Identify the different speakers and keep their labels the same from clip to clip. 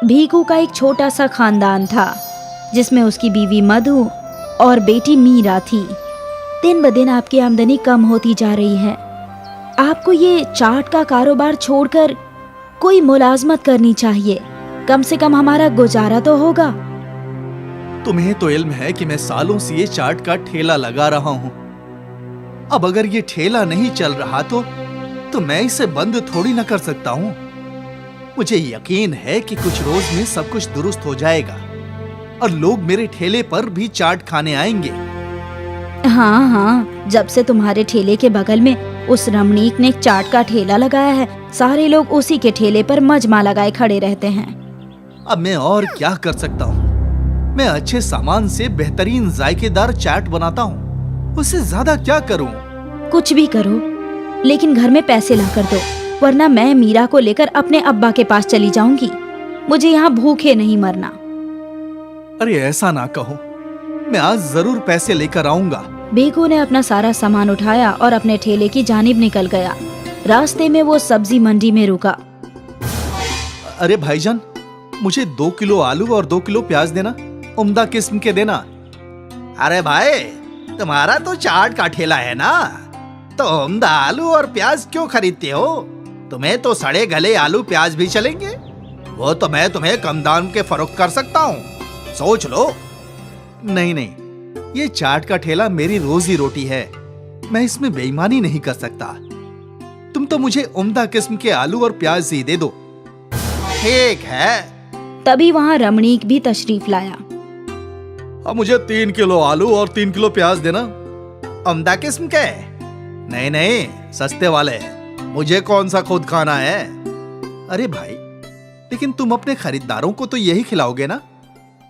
Speaker 1: भीकू का एक छोटा सा खानदान था जिसमें उसकी बीवी मधु और बेटी मीरा थी। दिन ब दिन आपकी आमदनी कम होती जा रही है। आपको ये चाट का कारोबार छोड़कर कोई मुलाजमत करनी चाहिए। कम से कम हमारा गुजारा तो होगा।
Speaker 2: तुम्हें तो इल्म है कि मैं सालों से ये चाट का ठेला लगा रहा हूँ। अब अगर ये ठेला नहीं चल रहा तो मैं इसे बंद थोड़ी ना कर सकता हूँ। मुझे यकीन है कि कुछ रोज में सब कुछ दुरुस्त हो जाएगा और लोग मेरे ठेले पर भी चाट खाने आएंगे।
Speaker 1: हाँ हाँ, जब से तुम्हारे ठेले के बगल में उस रमणीक ने चाट का ठेला लगाया है, सारे लोग उसी के ठेले पर मजमा लगाए खड़े रहते हैं।
Speaker 2: अब मैं और क्या कर सकता हूँ? मैं अच्छे सामान से बेहतरीन जायकेदार चाट बनाता हूँ। उससे ज्यादा क्या करूँ?
Speaker 1: कुछ भी करो, लेकिन घर में पैसे ला कर दो, वरना मैं मीरा को लेकर अपने अब्बा के पास चली जाऊंगी। मुझे यहाँ भूखे नहीं मरना।
Speaker 2: अरे ऐसा ना कहो, मैं आज जरूर पैसे लेकर आऊंगा।
Speaker 1: भीकू ने अपना सारा सामान उठाया और अपने ठेले की जानिब निकल गया। रास्ते में वो सब्जी मंडी में रुका।
Speaker 2: अरे भाईजान, मुझे 2 किलो आलू और 2 किलो प्याज देना, उम्दा किस्म के देना। अरे भाई, तुम्हारा तो चाट का ठेला है ना, तो उम्दा आलू और प्याज क्यों खरीदते हो? तुम्हें तो सड़े गले आलू प्याज भी चलेंगे। वो तो मैं तुम्हें कम दाम के फरोख्त कर सकता हूँ, सोच लो। नहीं नहीं, ये चाट का ठेला मेरी रोजी रोटी है, मैं इसमें बेईमानी नहीं कर सकता। तुम तो मुझे उम्दा किस्म के आलू और प्याज ही दे दो। ठीक है।
Speaker 1: तभी वहाँ रमणीक भी तशरीफ लाया।
Speaker 2: अब मुझे 3 किलो आलू और 3 किलो प्याज देना। उम्दा किस्म के? नहीं नहीं, सस्ते वाले। मुझे कौन सा खुद खाना है? अरे भाई, लेकिन तुम अपने खरीदारों को तो यही खिलाओगे ना?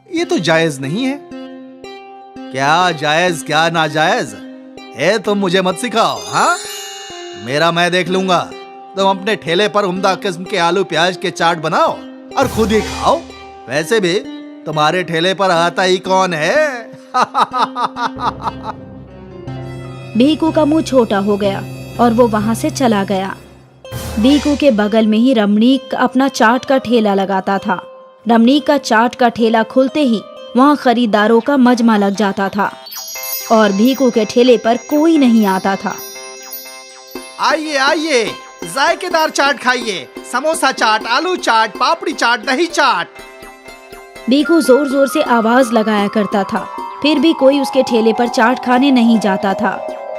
Speaker 2: ये तो जायज नहीं है। क्या जायज क्या नाजायज है, तुम मुझे मत सिखाओ। हाँ, मेरा मैं देख लूंगा। तुम अपने ठेले पर उम्दा किस्म के आलू प्याज के चाट बनाओ और खुद ही खाओ। वैसे भी तुम्हारे ठेले पर आता ही कौन है?
Speaker 1: भीकू का मुंह छोटा हो गया और वो वहाँ से चला गया। भीकू के बगल में ही रमणीक अपना चाट का ठेला लगाता था। रमणीक का चाट का ठेला खुलते ही वहाँ खरीदारों का मजमा लग जाता था और भीकू के ठेले पर कोई नहीं आता था।
Speaker 2: आइए आइए, जायकेदार चाट खाइए। समोसा चाट, आलू चाट, पापड़ी चाट, दही चाट।
Speaker 1: भीकू जोर जोर से आवाज लगाया करता था, फिर भी कोई उसके ठेले पर चाट खाने नहीं जाता था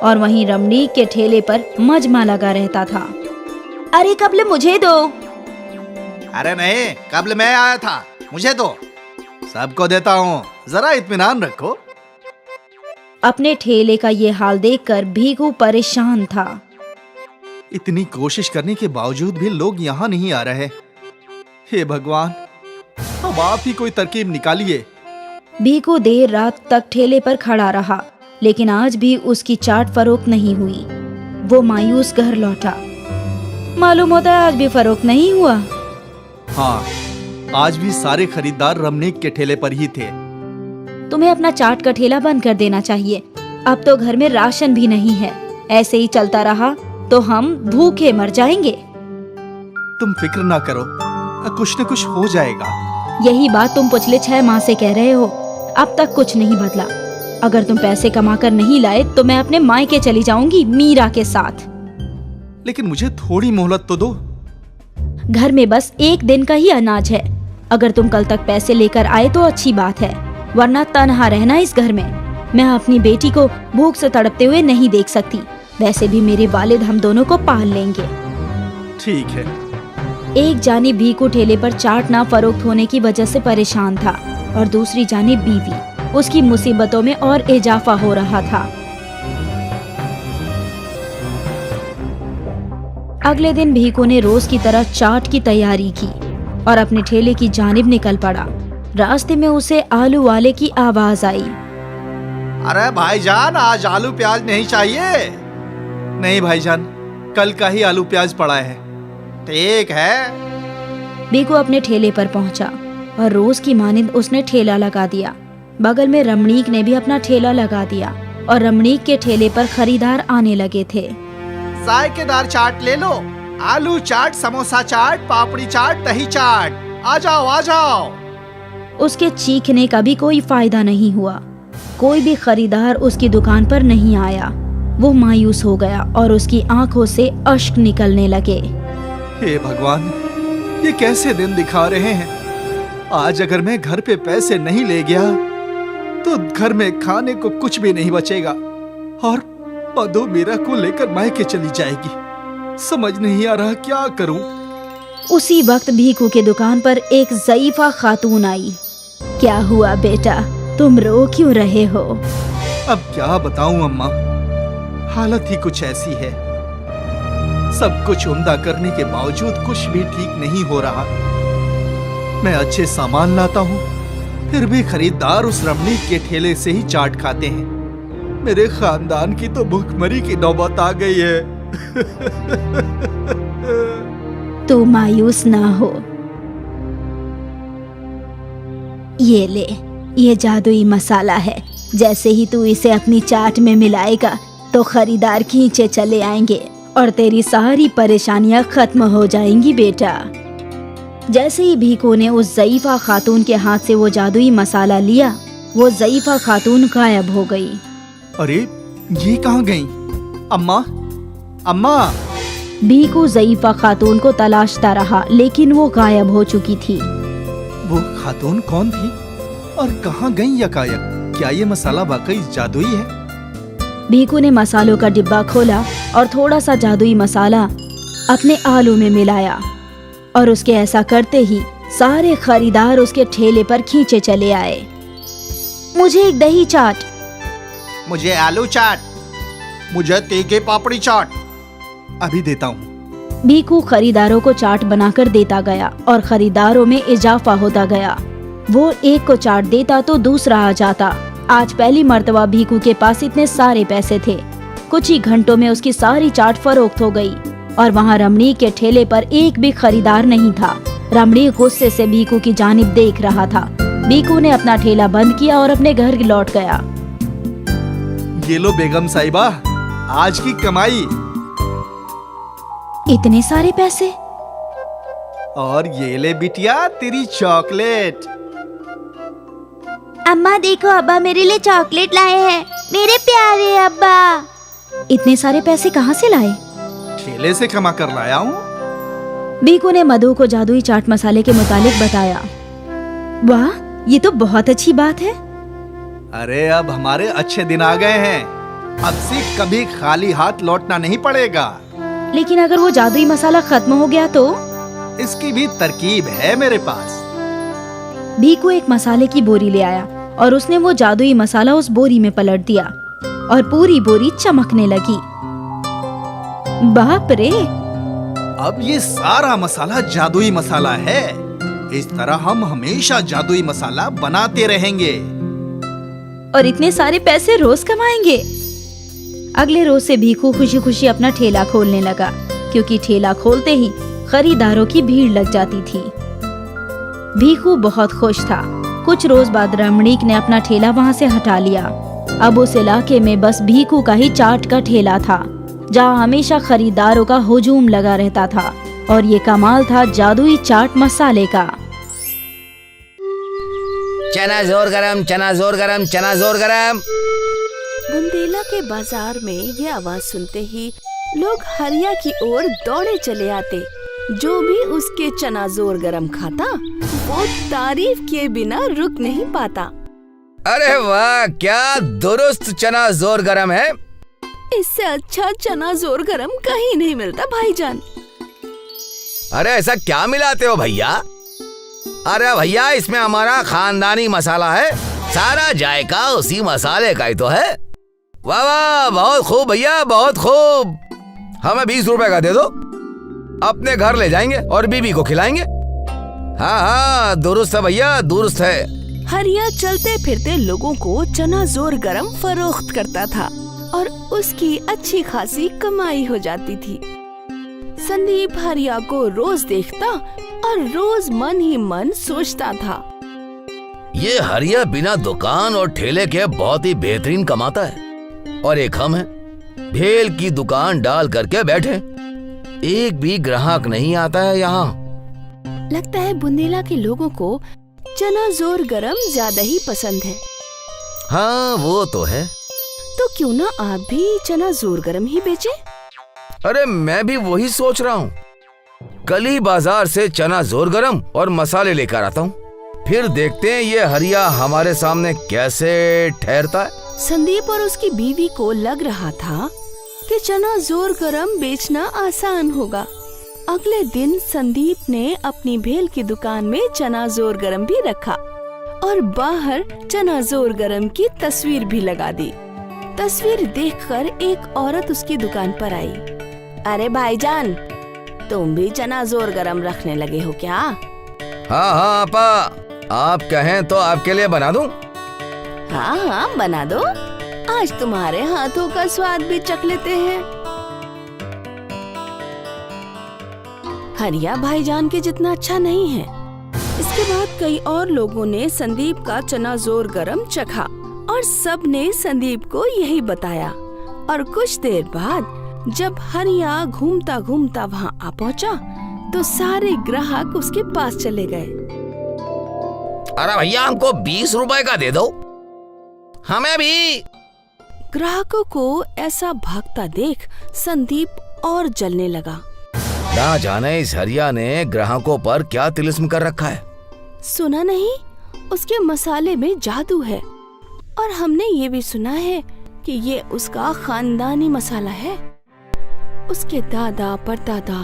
Speaker 1: और वहीं रमणीक के ठेले पर मजमा लगा रहता था। अरे कबल मुझे दो।
Speaker 2: अरे नहीं, कबल मैं आया था, मुझे दो। सबको देता हूँ, जरा इत्मीनान रखो।
Speaker 1: अपने ठेले का ये हाल देखकर भीकू परेशान था।
Speaker 2: इतनी कोशिश करने के बावजूद भी लोग यहाँ नहीं आ रहे। हे भगवान, अब आप ही कोई तरकीब निकालिए।
Speaker 1: भीकू देर रात तक ठेले पर खड़ा रहा, लेकिन आज भी उसकी चाट फरोख्त नहीं हुई। वो मायूस घर लौटा। मालूम होता है आज भी फरोख्त नहीं हुआ।
Speaker 2: हाँ, आज भी सारे खरीदार रमणीक के ठेले पर ही थे।
Speaker 1: तुम्हें अपना चाट का ठेला बंद कर देना चाहिए। अब तो घर में राशन भी नहीं है। ऐसे ही चलता रहा तो हम भूखे मर जाएंगे।
Speaker 2: तुम फिक्र ना करो, कुछ न कुछ हो जाएगा।
Speaker 1: यही बात तुम पिछले 6 माह से कह रहे हो, अब तक कुछ नहीं बदला। अगर तुम पैसे कमाकर नहीं लाए तो मैं अपने मायके चली जाऊंगी मीरा के साथ।
Speaker 2: लेकिन मुझे थोड़ी मोहलत तो दो।
Speaker 1: घर में बस 1 दिन का ही अनाज है। अगर तुम कल तक पैसे लेकर आए तो अच्छी बात है, वरना तन्हा रहना इस घर में। मैं अपनी बेटी को भूख से तड़पते हुए नहीं देख सकती। वैसे भी मेरे वालिद हम दोनों को पाल लेंगे।
Speaker 2: ठीक है।
Speaker 1: एक जानिब भीकू ठेले पर चाट ना फरोख्त होने की वजह से परेशान था और दूसरी जानिब बीवी, उसकी मुसीबतों में और इजाफा हो रहा था। अगले दिन भीकू ने रोज की तरह चाट की तैयारी की और अपने ठेले की जानिब निकल पड़ा। रास्ते में उसे आलू वाले की आवाज आई।
Speaker 2: अरे भाईजान, आज आलू प्याज नहीं चाहिए? नहीं भाईजान, कल का ही आलू प्याज पड़ा है। ठीक है।
Speaker 1: भीकू अपने ठेले पर पहुंचा और रोज की मानिंद उसने ठेला लगा दिया। बगल में रमणीक ने भी अपना ठेला लगा दिया और रमणीक के ठेले पर खरीदार आने लगे थे।
Speaker 2: जायकेदार चाट ले लो, आलू चाट, समोसा चाट, पापड़ी चाट, दही चाट। आ जाओ आ जाओ।
Speaker 1: उसके चीखने का भी कोई फायदा नहीं हुआ। कोई भी खरीदार उसकी दुकान पर नहीं आया। वो मायूस हो गया और उसकी आंखों से अश्क निकलने लगे।
Speaker 2: हे भगवान, ये कैसे दिन दिखा रहे हैं। आज अगर मैं घर पे पैसे नहीं ले गया तो घर में खाने को कुछ भी नहीं बचेगा और मधु मीरा को लेकर मायके चली जाएगी। समझ नहीं आ रहा क्या करूं।
Speaker 1: उसी वक्त भीखू की दुकान पर एक ज़ईफा खातून आई। क्या हुआ बेटा, तुम रो क्यों रहे हो?
Speaker 2: अब क्या बताऊं अम्मा, हालत ही कुछ ऐसी है। सब कुछ उम्दा करने के बावजूद कुछ भी ठीक नहीं हो रहा। मैं अच्छे सामान लाता हूँ, फिर भी खरीदार उस रमणीक के ठेले से ही चाट खाते हैं। मेरे खानदान की तो भूखमरी की नौबत आ गई है।
Speaker 1: तू मायूस ना हो। ये ले, ये जादुई मसाला है। जैसे ही तू इसे अपनी चाट में मिलाएगा तो खरीदार खींचे चले आएंगे और तेरी सारी परेशानियां खत्म हो जाएंगी बेटा। जैसे ही भीखू ने उस ज़ईफा खातून के हाथ से वो जादुई मसाला लिया, वो ज़ईफा खातून गायब हो गई।
Speaker 2: अरे ये कहाँ गई? अम्मा, अम्मा।
Speaker 1: भीखू ज़ईफा खातून को तलाशता रहा, लेकिन वो गायब हो चुकी थी।
Speaker 2: वो खातून कौन थी और कहाँ गई यकायक? क्या ये मसाला वाकई जादुई है?
Speaker 1: भीखू ने मसालों का डिब्बा खोला और थोड़ा सा जादुई मसाला अपने आलू में मिलाया और उसके ऐसा करते ही सारे खरीदार उसके ठेले पर खींचे चले आए। मुझे एक दही चाट,
Speaker 2: मुझे आलू चाट, मुझे तीखे पापड़ी चाट। अभी देता हूँ।
Speaker 1: भीखू खरीदारों को चाट बनाकर देता गया और खरीदारों में इजाफा होता गया। वो एक को चाट देता तो दूसरा आ जाता। आज पहली मर्तबा भीखू के पास इतने सारे पैसे थे। कुछ ही घंटों में उसकी सारी चाट फरोख्त हो गई और वहाँ रमणीक के ठेले पर एक भी खरीदार नहीं था। रमणीक गुस्से से भीखू की जानिब देख रहा था। भीखू ने अपना ठेला बंद किया और अपने घर लौट गया।
Speaker 2: ये लो बेगम साहिबा, आज की कमाई।
Speaker 1: इतने सारे पैसे?
Speaker 2: और ये ले बिटिया तेरी चॉकलेट।
Speaker 3: अम्मा देखो, अब्बा मेरे लिए चॉकलेट लाए हैं। मेरे प्यारे अब्बा।
Speaker 1: इतने सारे पैसे कहाँ से लाए?
Speaker 2: ठेले से कमा कर लाया हूँ।
Speaker 1: भीखू ने मधु को जादुई चाट मसाले के मुतालिक बताया। वाह, ये तो बहुत अच्छी बात है।
Speaker 2: अरे अब हमारे अच्छे दिन आ गए हैं। अब से कभी खाली हाथ लौटना नहीं पड़ेगा।
Speaker 1: लेकिन अगर वो जादुई मसाला खत्म हो गया तो?
Speaker 2: इसकी भी तरकीब है मेरे पास।
Speaker 1: भीखू एक मसाले की बोरी ले आया और उसने वो जादुई मसाला उस बोरी में पलट दिया और पूरी बोरी चमकने लगी। बाप रे!
Speaker 2: अब ये सारा मसाला जादुई मसाला है। इस तरह हम हमेशा जादुई मसाला बनाते रहेंगे
Speaker 1: और इतने सारे पैसे रोज कमाएंगे। अगले रोज से भीखू खुशी खुशी अपना ठेला खोलने लगा, क्योंकि ठेला खोलते ही खरीदारों की भीड़ लग जाती थी। भीखू बहुत खुश था। कुछ रोज बाद रमणीक ने अपना ठेला वहाँ से हटा लिया। अब उस इलाके में बस भीखू का ही चाट का ठेला था, जहाँ हमेशा खरीदारों का हुजूम लगा रहता था। और ये कमाल था जादुई चाट मसाले का।
Speaker 4: चना जोर गरम, चना जोर गरम, चना जोर गरम।
Speaker 5: बुंदेला के बाजार में ये आवाज सुनते ही लोग हरिया की ओर दौड़े चले आते। जो भी उसके चना जोर गरम खाता, वो तारीफ किए बिना रुक नहीं पाता।
Speaker 4: अरे वाह, क्या दुरुस्त चना जोर गरम है।
Speaker 5: इससे अच्छा चना जोर गरम कहीं नहीं मिलता भाईजान।
Speaker 4: अरे ऐसा क्या मिलाते हो भैया? अरे भैया, इसमें हमारा खानदानी मसाला है। सारा जायका उसी मसाले का ही तो है। वाह वाह, बहुत खूब भैया, बहुत खूब। हमें 20 रुपए का दे दो, अपने घर ले जाएंगे और बीबी को खिलाएंगे। हाँ हाँ, दुरुस्त है भैया, दुरुस्त है।
Speaker 5: हरिया चलते फिरते लोगों को चना जोर गरम फरोख्त करता था और उसकी अच्छी खासी कमाई हो जाती थी। संदीप हरिया को रोज देखता और रोज मन ही मन सोचता था,
Speaker 4: ये हरिया बिना दुकान और ठेले के बहुत ही बेहतरीन कमाता है। और एक हम हैं, भेल की दुकान डाल करके बैठे, एक भी ग्राहक नहीं आता है यहाँ।
Speaker 5: लगता है बुंदेला के लोगों को चना जोर गरम ज्यादा ही पसंद है।
Speaker 4: हाँ वो तो है।
Speaker 5: तो क्यों ना आप भी चना जोर गरम ही बेचें?
Speaker 4: अरे मैं भी वही सोच रहा हूँ। कल ही बाजार से चना जोर गरम और मसाले लेकर आता हूँ, फिर देखते हैं ये हरिया हमारे सामने कैसे ठहरता है।
Speaker 5: संदीप और उसकी बीवी को लग रहा था कि चना जोर गरम बेचना आसान होगा। अगले दिन संदीप ने अपनी भेल की दुकान में चना जोर गरम भी रखा और बाहर चना जोर गरम की तस्वीर भी लगा दी। तस्वीर देखकर एक औरत उसकी दुकान पर आई। अरे भाईजान, तुम भी चना जोर गरम रखने लगे हो क्या?
Speaker 4: हाँ हाँ आपा, आप कहें तो आपके लिए बना दूं?
Speaker 5: हाँ हाँ बना दो, आज तुम्हारे हाथों का स्वाद भी चख लेते हैं। हरिया भाईजान के जितना अच्छा नहीं है। इसके बाद कई और लोगों ने संदीप का चना जोर गरम चखा और सब ने संदीप को यही बताया। और कुछ देर बाद जब हरिया घूमता घूमता वहाँ आ पहुँचा तो सारे ग्राहक उसके पास चले गए।
Speaker 4: अरे भैया हमको 20 रुपए का दे दो, हमें भी।
Speaker 5: ग्राहकों को ऐसा भागता देख संदीप और जलने लगा।
Speaker 4: ना जाने इस हरिया ने ग्राहकों पर क्या तिलिस्म कर रखा है।
Speaker 5: सुना नहीं, उसके मसाले में जादू है। और हमने ये भी सुना है कि ये उसका खानदानी मसाला है। उसके दादा परदादा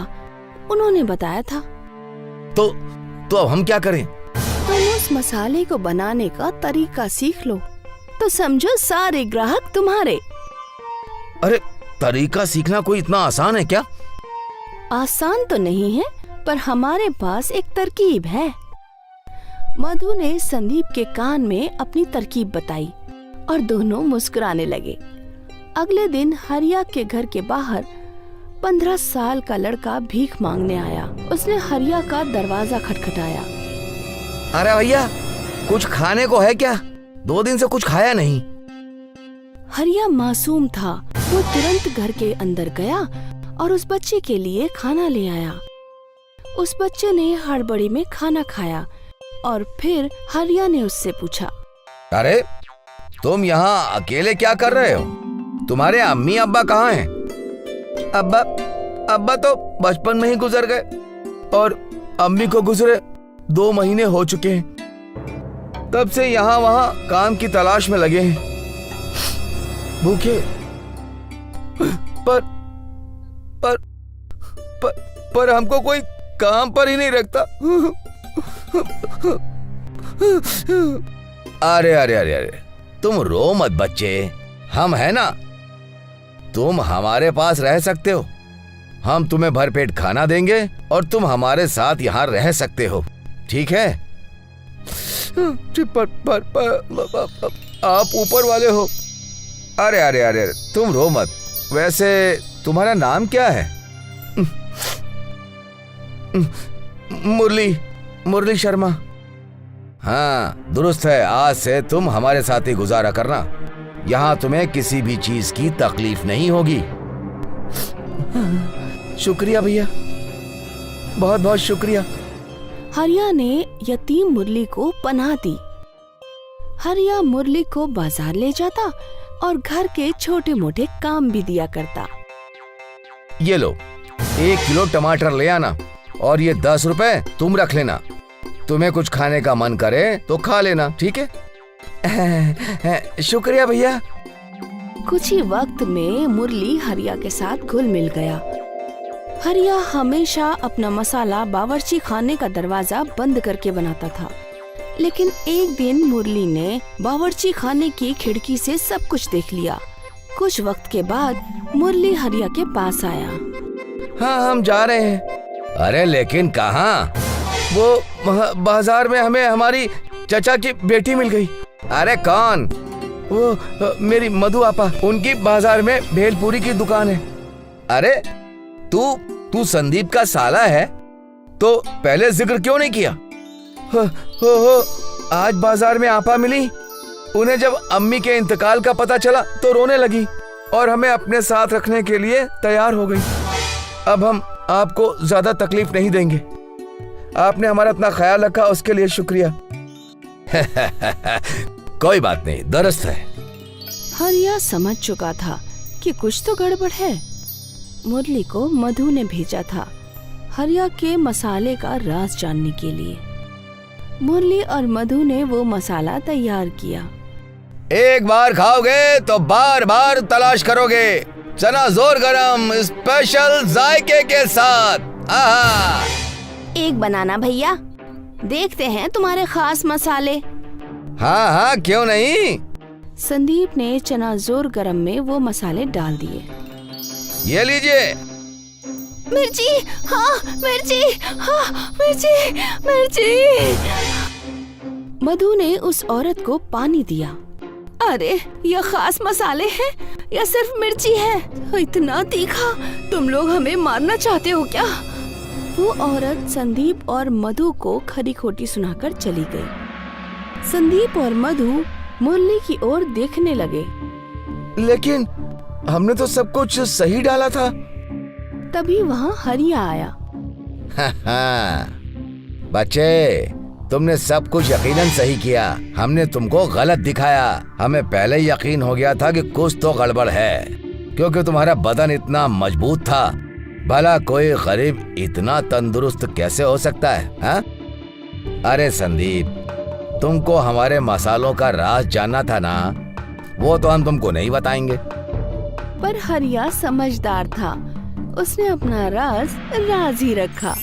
Speaker 5: उन्होंने बताया था।
Speaker 4: तो अब हम क्या करें?
Speaker 5: तुम उस मसाले को बनाने का तरीका सीख लो तो समझो सारे ग्राहक तुम्हारे।
Speaker 4: अरे तरीका सीखना कोई इतना आसान है क्या?
Speaker 5: आसान तो नहीं है, पर हमारे पास एक तरकीब है। मधु ने संदीप के कान में अपनी तरकीब बताई और दोनों मुस्कुराने लगे। अगले दिन हरिया के घर के बाहर 15 साल का लड़का भीख मांगने आया। उसने हरिया का दरवाजा खटखटाया।
Speaker 4: अरे भैया कुछ खाने को है क्या? 2 दिन से कुछ खाया नहीं।
Speaker 5: हरिया मासूम था। वो तुरंत घर के अंदर गया और उस बच्चे के लिए खाना ले आया। उस बच्चे ने हड़बड़ी में खाना खाया और फिर हरिया ने उससे पूछा,
Speaker 4: अरे तुम यहाँ अकेले क्या कर रहे हो? तुम्हारे अम्मी अब्बा कहाँ हैं? अब्बा तो बचपन में ही गुजर गए और अम्मी को गुजरे 2 महीने हो चुके हैं। तब से यहाँ वहाँ काम की तलाश में लगे हैं, भूखे। पर हमको कोई काम पर ही नहीं रखता। अरे तुम रो मत बच्चे, हम है ना, तुम हमारे पास रह सकते हो। हम तुम्हें भरपेट खाना देंगे और तुम हमारे साथ यहाँ रह सकते हो, ठीक है? आप ऊपर वाले हो। अरे तुम रो मत। वैसे तुम्हारा नाम क्या है? मुरली शर्मा। हाँ दुरुस्त है, आज से तुम हमारे साथ ही गुजारा करना। यहाँ तुम्हें किसी भी चीज की तकलीफ नहीं होगी। शुक्रिया भैया, बहुत बहुत शुक्रिया।
Speaker 5: हरिया ने यतीम मुरली को पनाह दी। हरिया मुरली को बाजार ले जाता और घर के छोटे मोटे काम भी दिया करता।
Speaker 4: ये लो 1 किलो टमाटर ले आना और ये 10 रुपए तुम रख लेना। तुम्हें कुछ खाने का मन करे तो खा लेना, ठीक है? शुक्रिया भैया।
Speaker 5: कुछ ही वक्त में मुरली हरिया के साथ घुल मिल गया। हरिया हमेशा अपना मसाला बावर्ची खाने का दरवाजा बंद करके बनाता था, लेकिन एक दिन मुरली ने बावर्ची खाने की खिड़की से सब कुछ देख लिया। कुछ वक्त के बाद मुरली हरिया के पास आया।
Speaker 4: हाँ हम जा रहे हैं। अरे लेकिन कहाँ? वो बाजार में हमें हमारी चचा की बेटी मिल गई। अरे कौन? वो मेरी मधु आपा, उनकी बाजार में भेलपूरी की दुकान है। अरे तू संदीप का साला है तो पहले जिक्र क्यों नहीं किया? हो आज बाजार में आपा मिली। उन्हें जब अम्मी के इंतकाल का पता चला तो रोने लगी और हमें अपने साथ रखने के लिए तैयार हो गई। अब हम आपको ज्यादा तकलीफ नहीं देंगे। आपने हमारा इतना ख्याल रखा, उसके लिए शुक्रिया। कोई बात नहीं, दुरुस्त है।
Speaker 5: हरिया समझ चुका था कि कुछ तो गड़बड़ है। मुरली को मधु ने भेजा था हरिया के मसाले का राज जानने के लिए। मुरली और मधु ने वो मसाला तैयार किया।
Speaker 4: एक बार खाओगे तो बार बार तलाश करोगे। चना जोर गरम स्पेशल जायके के साथ। आहा!
Speaker 5: एक बनाना भैया, देखते हैं तुम्हारे खास मसाले।
Speaker 4: हाँ हाँ, क्यों नहीं।
Speaker 5: संदीप ने चना जोर गरम में वो मसाले डाल दिए।
Speaker 4: ये लीजिए।
Speaker 5: मिर्ची, हाँ मिर्ची, हाँ मिर्ची, मिर्ची। मधु ने उस औरत को पानी दिया। अरे ये खास मसाले हैं या सिर्फ मिर्ची है? इतना तीखा, तुम लोग हमें मारना चाहते हो क्या? वो औरत संदीप और मधु को खरी खोटी सुनाकर चली गई। संदीप और मधु मुरली की ओर देखने लगे।
Speaker 4: लेकिन हमने तो सब कुछ सही डाला था।
Speaker 5: तभी वहाँ हरिया आया।
Speaker 4: बच्चे, तुमने सब कुछ यकीनन सही किया। हमने तुमको गलत दिखाया। हमें पहले ही यकीन हो गया था कि कुछ तो गड़बड़ है, क्योंकि तुम्हारा बदन इतना मजबूत था। भला कोई गरीब इतना तंदुरुस्त कैसे हो सकता है? हा? अरे संदीप, तुमको हमारे मसालों का राज जानना था ना, वो तो हम तुमको नहीं बताएंगे।
Speaker 5: पर हरिया समझदार था, उसने अपना राज ही रखा।